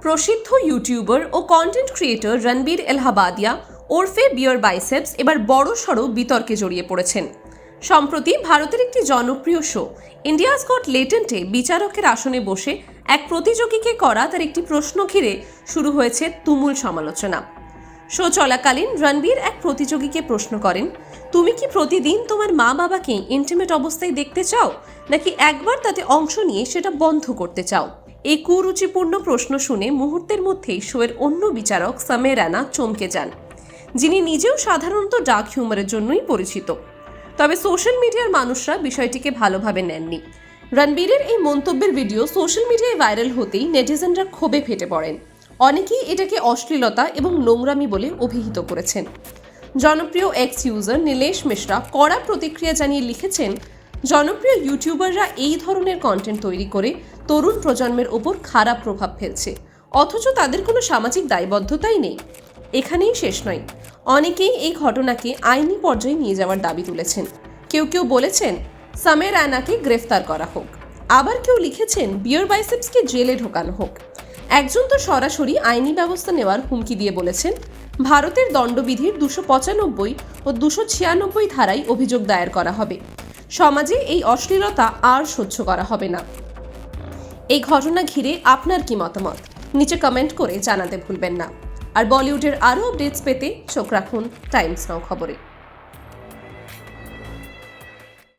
প্রসিদ্ধ ইউটিউবার ও content creator Ranbir Allahbadia ওরফে বিয়ার biceps এবার বড়সড় বিতর্কে জড়িয়ে পড়েছেন। সম্প্রতি ভারতের একটি জনপ্রিয় শো ইন্ডিয়াস গট টেলেন্টে বিচারকের আসনে বসে এক প্রতিযোগীকে করা তার একটি প্রশ্ন ঘিরে শুরু হয়েছে তুমুল সমালোচনা। শো চলাকালীন রণবীর এক প্রতিযোগীকে প্রশ্ন করেন, তুমি কি প্রতিদিন তোমার মা বাবাকে ইন্টিমেট অবস্থায় দেখতে চাও, নাকি একবার তাতে অংশ নিয়ে সেটা বন্ধ করতে চাও? এই কুরুচিপূর্ণ প্রশ্ন শুনে মুহূর্তের মধ্যেই শোয়ের অন্য বিচারক সামে রানা চমকে যান, যিনি নিজেও সাধারণত ডার্ক হিউমারের জন্যই পরিচিত। তবে সোশ্যাল মিডিয়ার মানুষরা বিষয়টিকে ভালোভাবে নেননি। রণবীরের এই মন্তব্যের ভিডিও সোশ্যাল মিডিয়ায় ভাইরাল হতেই নেটিজেনরা ক্ষোভে ফেটে পড়েন। অনেকেই এটাকে অশ্লীলতা এবং নোংরামি বলে অভিহিত করেছেন। জনপ্রিয় এক্স ইউজার নীলেশ মিশ্রা কড়া প্রতিক্রিয়া জানিয়ে লিখেছেন, জনপ্রিয় ইউটিউবাররা এই ধরনের কন্টেন্ট তৈরি করে তরুণ প্রজন্মের ওপর খারাপ প্রভাব ফেলছে, অথচ তাদের কোনো সামাজিক দায়বদ্ধতাই নেই। এখানেই শেষ নয়, অনেকেই এই ঘটনাকে আইনি পর্যায়ে নিয়ে যাওয়ার দাবি তুলেছেন। কেউ কেউ বলেছেন সামে রানাকে গ্রেফতার করা হোক, আবার কেউ লিখেছেন বিয়ার বাইসেপসকে জেলে ঢোকানো হোক। একজন তো সরাসরি আইনি ব্যবস্থা নেওয়ার হুমকি দিয়ে বলেছেন, ভারতের দণ্ডবিধির 295 ও 296 ধারায় অভিযোগ দায়ের করা হবে। সমাজে এই অশ্লীলতা আর সহ্য করা হবে না। এই ঘটনা ঘিরে আপনার কি মতামত নিচে কমেন্ট করে জানাতে ভুলবেন না। আর বলিউডের আরও আপডেটস পেতে চোখ রাখুন টাইমস নাও খবরে।